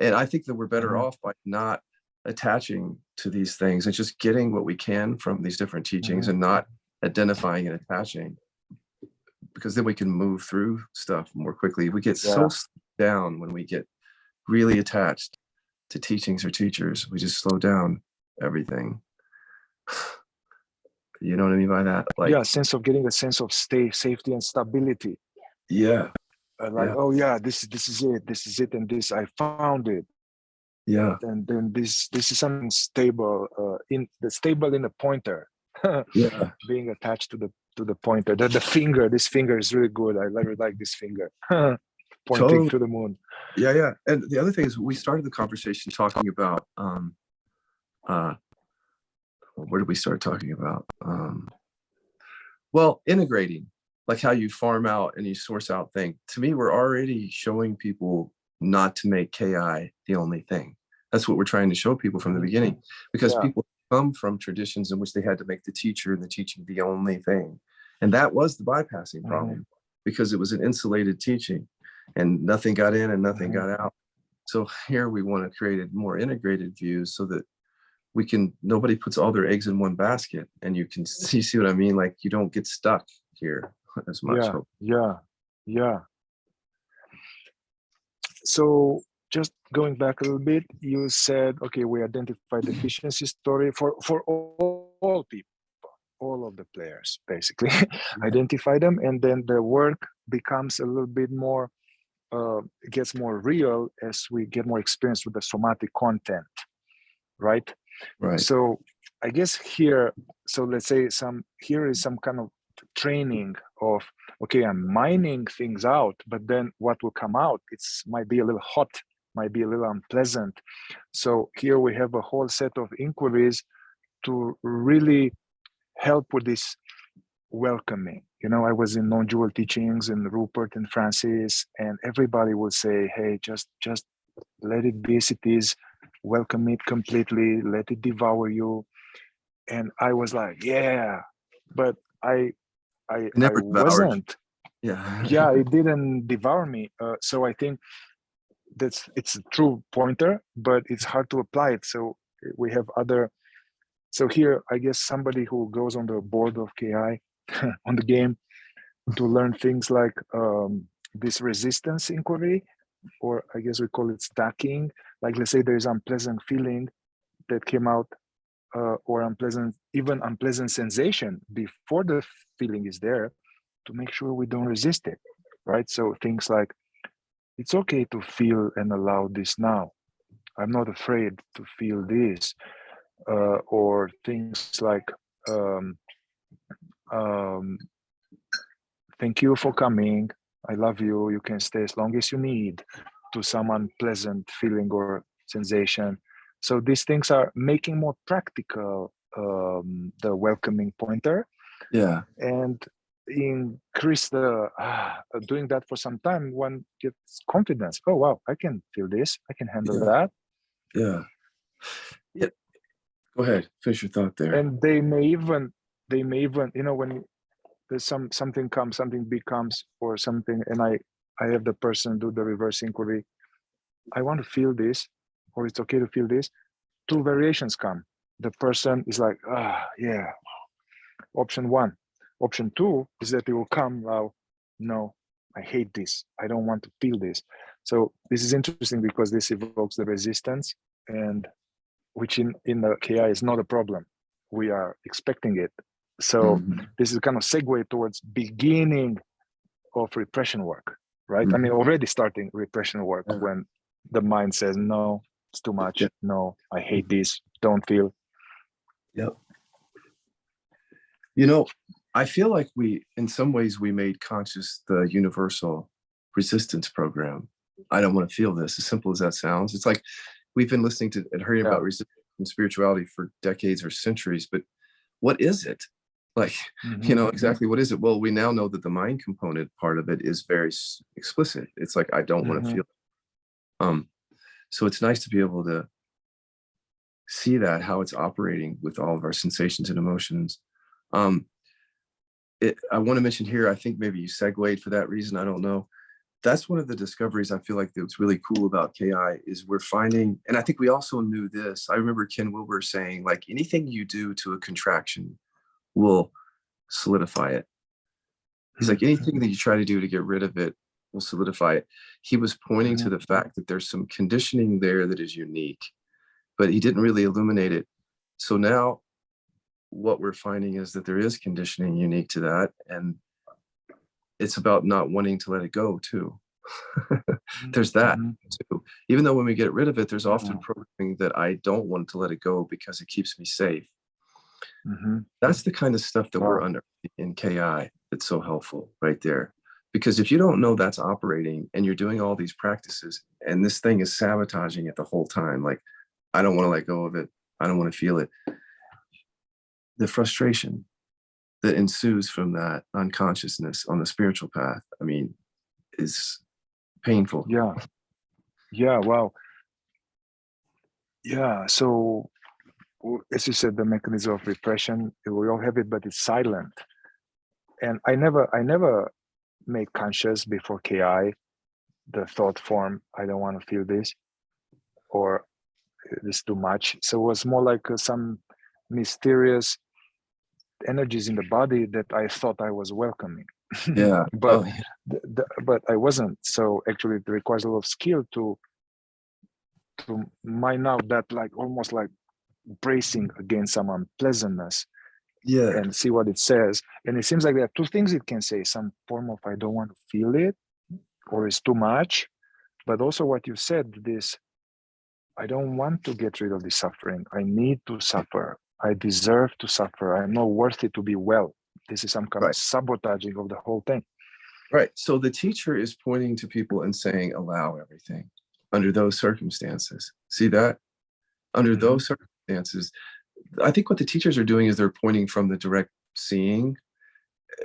And I think that we're better off by not attaching to these things and just getting what we can from these different teachings and not identifying and attaching, because then we can move through stuff more quickly. We get so down when we get really attached to teachings or teachers. We just slow down everything. You know what I mean by that? Like, getting a sense of safety and stability. Yeah. Oh yeah, this is it, and this I found it. Yeah. And then this is something stable, stable in a pointer. Yeah. Being attached to the pointer. The finger, this finger is really good. I really like this finger. Pointing to the moon. Yeah. And the other thing is we started the conversation talking about where did we start talking about? Well, integrating, like how you farm out and you source out things. To me, we're already showing people not to make KI the only thing. That's what we're trying to show people from the beginning, because people come from traditions in which they had to make the teacher and the teaching the only thing. And that was the bypassing problem because it was an insulated teaching and nothing got in and nothing got out. So here we want to create a more integrated view so that we can, nobody puts all their eggs in one basket, and you can see what I mean? Like you don't get stuck here as much. Yeah. So just going back a little bit, you said, okay, we identified deficiency story for all people, all of the players, basically. Identify them, and then the work becomes a little bit more, gets more real as we get more experience with the somatic content, right? Right. So I guess here, so let's say here is some kind of training of, okay, I'm mining things out, but then what will come out, might be a little hot, might be a little unpleasant. So here we have a whole set of inquiries to really help with this welcoming. You know, I was in non-dual teachings and Rupert and Francis, and everybody will say, hey, just let it be as it is, welcome it completely, let it devour you. And I was like, yeah, but I Never devoured. wasn't. Yeah. It didn't devour me. So I think it's a true pointer, but it's hard to apply it. So we have other. So here, I guess somebody who goes on the board of KI on the game to learn things like this resistance inquiry, or I guess we call it stacking. Like, let's say there's unpleasant feeling that came out, or even unpleasant sensation before the feeling is there, to make sure we don't resist it, right? So things like, it's okay to feel and allow this now. I'm not afraid to feel this. Or things like, thank you for coming. I love you. You can stay as long as you need, to some unpleasant feeling or sensation. So these things are making more practical the welcoming pointer. Yeah. And increase the doing that for some time, one gets confidence. Oh wow, I can feel this, I can handle that. Yeah. Go ahead, finish your thought there. And they may even, you know, when there's something big comes or something, and I have the person do the reverse inquiry, I want to feel this, or it's okay to feel this. Two variations come. The person is like, yeah, option one. Option two is that it will come out, no, I hate this, I don't want to feel this. So this is interesting because this evokes the resistance, and which in the KI is not a problem. We are expecting it. So this is kind of segue towards beginning of repression work, right? I mean, already starting repression work when the mind says, no, it's too much. No, I hate this, don't feel. Yep. You know, I feel like in some ways, we made conscious the universal resistance program. I don't want to feel this, as simple as that sounds. It's like we've been listening to and hearing about resistance and spirituality for decades or centuries, but what is it? Like, you know, exactly what is it? Well, we now know that the mind component part of it is very explicit. It's like, I don't want to feel it. So it's nice to be able to see that, how it's operating with all of our sensations and emotions. I want to mention here, I think maybe you segued for that reason, I don't know. That's one of the discoveries I feel like that's really cool about KI is we're finding, and I think we also knew this. I remember Ken Wilber saying, like, anything you do to a contraction will solidify it. He's like, anything that you try to do to get rid of it will solidify it. He was pointing to the fact that there's some conditioning there that is unique, but he didn't really illuminate it. So now what we're finding is that there is conditioning unique to that, and it's about not wanting to let it go too. There's that too. Even though when we get rid of it, there's often programming that I don't want to let it go because it keeps me safe. That's the kind of stuff that we're under in KI that's so helpful right there. Because if you don't know that's operating and you're doing all these practices and this thing is sabotaging it the whole time, like, I don't want to let go of it, I don't want to feel it, the frustration that ensues from that unconsciousness on the spiritual path, I mean, is painful. Yeah, wow. Yeah, so as you said, the mechanism of repression, we all have it, but it's silent. and I never made conscious before KI the thought form, I don't want to feel this, or this too much. So it was more like some mysterious energies in the body that I thought I was welcoming. Yeah. But Oh, yeah. but I wasn't. So actually, it requires a lot of skill to mine out that, like almost like bracing against some unpleasantness Yeah. and see what it says. And it seems like there are two things it can say: some form of I don't want to feel it, or it's too much. But also what you said, this I don't want to get rid of the suffering. I need to suffer. I deserve to suffer. I'm not worthy to be well. This is some kind of Right. sabotaging of the whole thing. Right. So the teacher is pointing to people and saying, allow everything under those circumstances. See that? Under those circumstances, I think what the teachers are doing is they're pointing from the direct seeing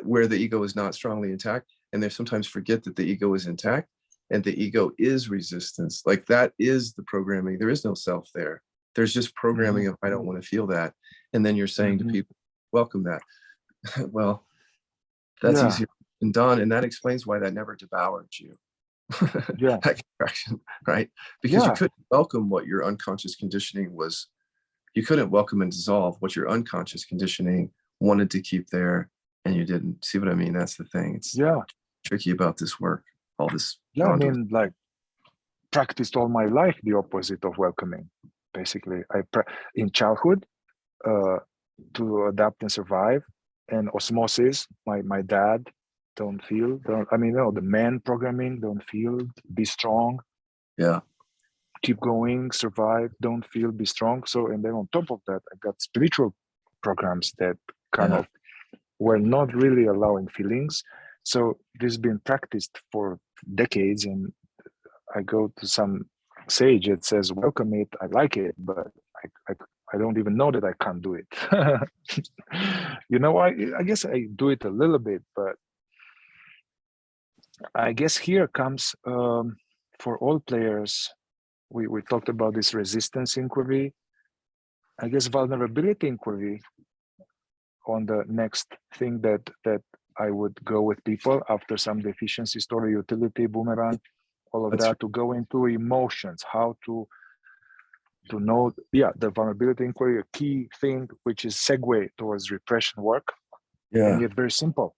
where the ego is not strongly intact. And they sometimes forget that the ego is intact and the ego is resistance. Like that is the programming. There is no self there. There's just programming of I don't want to feel that. And then you're saying to people, welcome that. Well, that's Yeah, easier than done. And that explains why that never devoured you. yeah, That contraction, right? Because you yeah, couldn't welcome what your unconscious conditioning was. You couldn't welcome and dissolve what your unconscious conditioning wanted to keep there, and you didn't. See what I mean? That's the thing. It's yeah, tricky about this work, all this yeah. I non-dual. mean, like practiced all my life the opposite of welcoming. Basically, in childhood to adapt and survive, and osmosis. My dad don't feel. Don't, I mean, you know, the man programming. Don't feel. Be strong. Yeah, Keep going. Survive. Don't feel. Be strong. So, and then on top of that, I got spiritual programs that kind yeah, of were not really allowing feelings. So this has been practiced for decades, and I go to some sage that says, welcome it, I like it, but I don't even know that I can't do it. You know, I guess I do it a little bit, but I guess here comes for all players, we talked about this resistance inquiry. I guess vulnerability inquiry on the next thing that I would go with people after some deficiency story, utility, boomerang, all of that's that, to go into emotions, how to know, yeah, the vulnerability inquiry, a key thing, which is segue towards repression work, and yeah. yet very simple.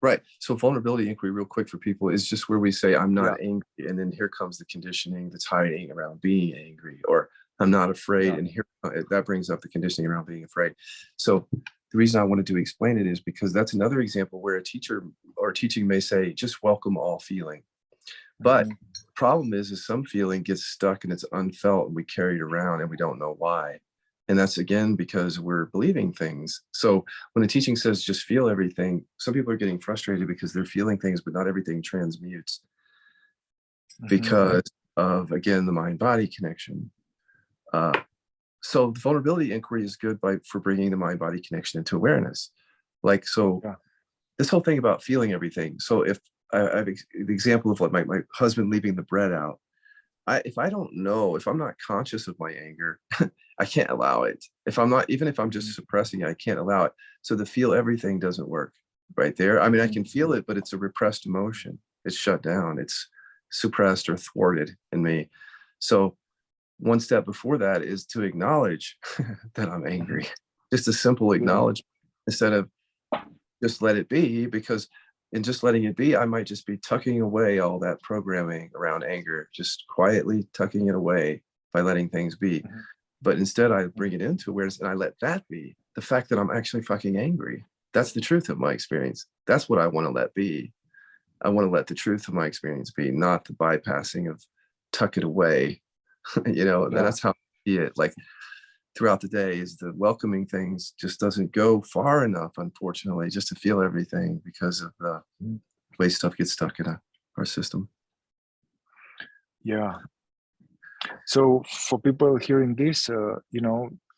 Right. So vulnerability inquiry, real quick for people, is just where we say, I'm Yeah, not angry. And then here comes the conditioning that's hiding around being angry, or I'm not afraid. yeah. And here that brings up the conditioning around being afraid. So the reason I wanted to explain it is because that's another example where a teacher or teaching may say, just welcome all feeling. But Mhm. the problem is some feeling gets stuck and it's unfelt and we carry it around and we don't know why. And that's again because we're believing things. So when the teaching says just feel everything, some people are getting frustrated because they're feeling things, but not everything transmutes Mhm. because of, again, the mind body connection. So the vulnerability inquiry is good for bringing the mind body connection into awareness. Like, so Yeah. this whole thing about feeling everything. So if I have the example of like my husband leaving the bread out, if I don't know, if I'm not conscious of my anger, I can't allow it. If I'm not, even if I'm just Mhm. suppressing it, I can't allow it. So the feel everything doesn't work right there. I mean, I Mhm. can feel it, but it's a repressed emotion. It's shut down. It's suppressed or thwarted in me. So one step before that is to acknowledge that I'm Mhm. angry. Just a simple Yeah. acknowledgement instead of just let it be, because in just letting it be, I might just be tucking away all that programming around anger, just quietly tucking it away by letting things be. Mhm. But instead, I Mhm. bring it into awareness and I let that be the fact that I'm actually fucking angry. That's the truth of my experience. That's what I want to let be. I want to let the truth of my experience be, not the bypassing of tuck it away. And Yeah. that's how I see it. Like throughout the day is the welcoming things just doesn't go far enough, unfortunately, just to feel everything because of the Mhm. way stuff gets stuck in our system. Yeah. So for people hearing this,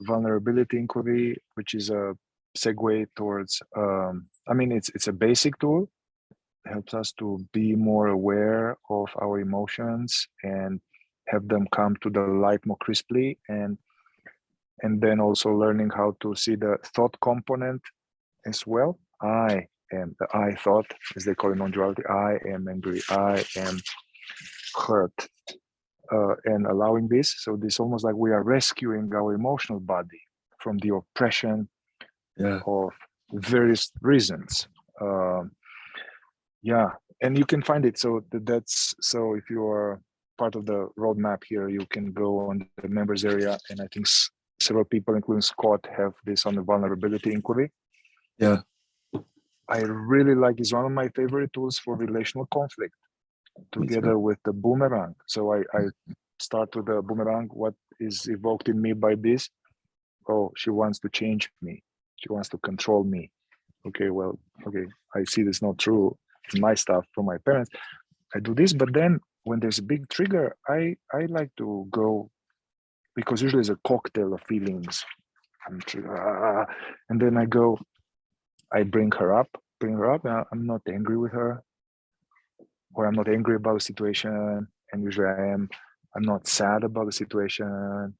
vulnerability inquiry, which is a segue towards, I mean, it's a basic tool, helps us to be more aware of our emotions and have them come to the light more crisply, and then also learning how to see the thought component as well. Aye. am the I thought, as they call it, non-duality. I am angry. I am hurt. And allowing this. So this almost like we are rescuing our emotional body from the oppression of various reasons. Yeah, and you can find it. So that's so if you are part of the roadmap here, you can go on the members area, and I think several people, including Scott, have this on the vulnerability inquiry. Yeah. I really like this. One of my favorite tools for relational conflict, together with the boomerang. So I start with the boomerang. What is evoked in me by this? Oh, she wants to change me. She wants to control me. Okay, well, okay, I see this not true in my stuff from my parents. I do this, but then when there's a big trigger, I like to go, because usually it's a cocktail of feelings. And then I bring her up. I'm not angry with her, or I'm not angry about the situation, and usually I'm not sad about the situation,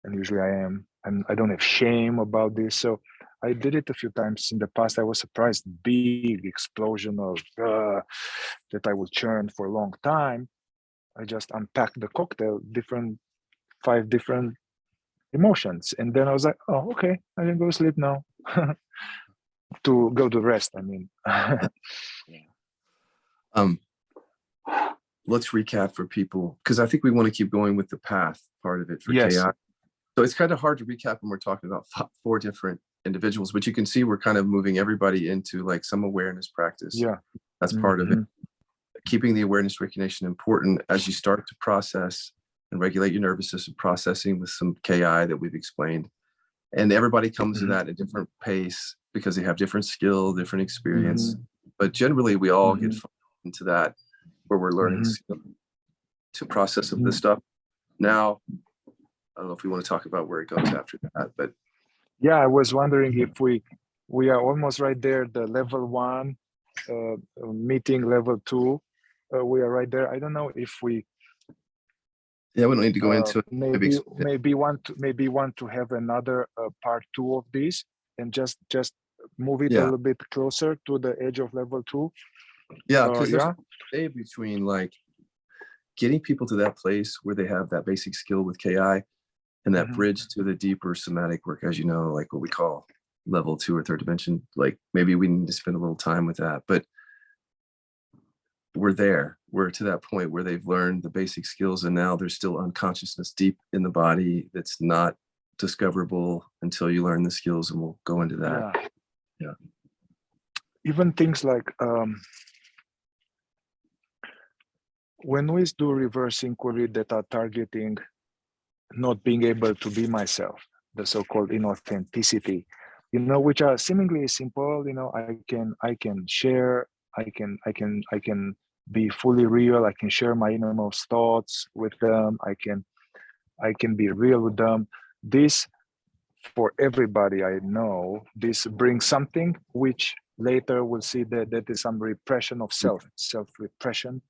and usually I am. I don't have shame about this. So I did it a few times in the past. I was surprised, big explosion of that I would churn for a long time. I just unpacked the cocktail, 5 different emotions, and then I was like, oh, okay, I can go to sleep now. To go to rest, I mean. Let's recap for people, because I think we want to keep going with the path part of it for Yes. KI. So it's kind of hard to recap when we're talking about 4 different individuals, but you can see we're kind of moving everybody into like some awareness practice. Yeah. That's part of it. Keeping the awareness recognition important as you start to process and regulate your nervous system, processing with some KI that we've explained. And everybody comes to that at a different pace because they have different skill, different experience. But generally, we all get into that where we're learning to process of this stuff. Now, I don't know if we want to talk about where it goes after that, but yeah, I was wondering if we are almost right there, the level 1 meeting level 2. We are right there. I don't know if we we don't need to go into it. maybe want to have another part 2 of this, and just move it a little bit closer to the edge of level 2. Because there's a day between like getting people to that place where they have that basic skill with KI and that bridge to the deeper somatic work, as you know, like what we call level 2 or 3rd dimension. Like maybe we need to spend a little time with that, but we're to that point where they've learned the basic skills, and now there's still unconsciousness deep in the body that's not discoverable until you learn the skills, and we'll go into that. Even things like when we do reverse inquiry that are targeting not being able to be myself, the so-called inauthenticity, which are seemingly simple. I can share, I can be fully real. I can share my innermost thoughts with them. I can be real with them. This, for everybody I know, this brings something which later we'll see that is some repression of self-repression.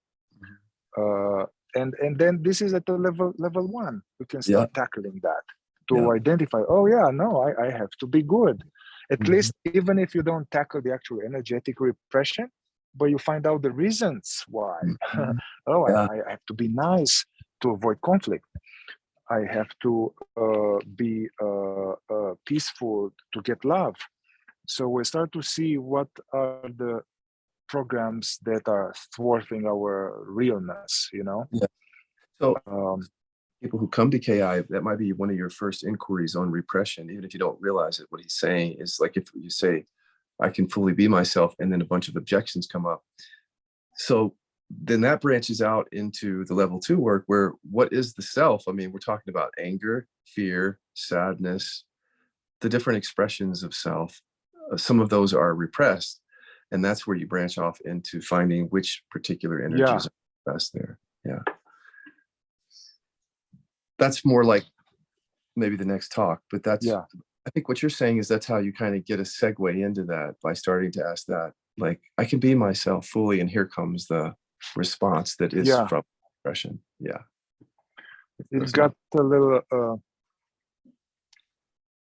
And then this is at the level 1. We can start tackling that to identify, oh yeah, no, I have to be good. At least, even if you don't tackle the actual energetic repression, but you find out the reasons why. I have to be nice to avoid conflict. I have to be peaceful to get love. So we start to see what are the programs that are thwarting our realness, So people who come to KI, that might be one of your first inquiries on repression, even if you don't realize it. What he's saying is like, if you say, I can fully be myself, and then a bunch of objections come up. So then that branches out into the level 2 work, where what is the self? I mean, we're talking about anger, fear, sadness, the different expressions of self. Some of those are repressed. And that's where you branch off into finding which particular energies are repressed there. Yeah. That's more like maybe the next talk, but that's, I think what you're saying is that's how you kind of get a segue into that, by starting to ask that, like, I can be myself fully, and here comes the response that is from repression. It got a little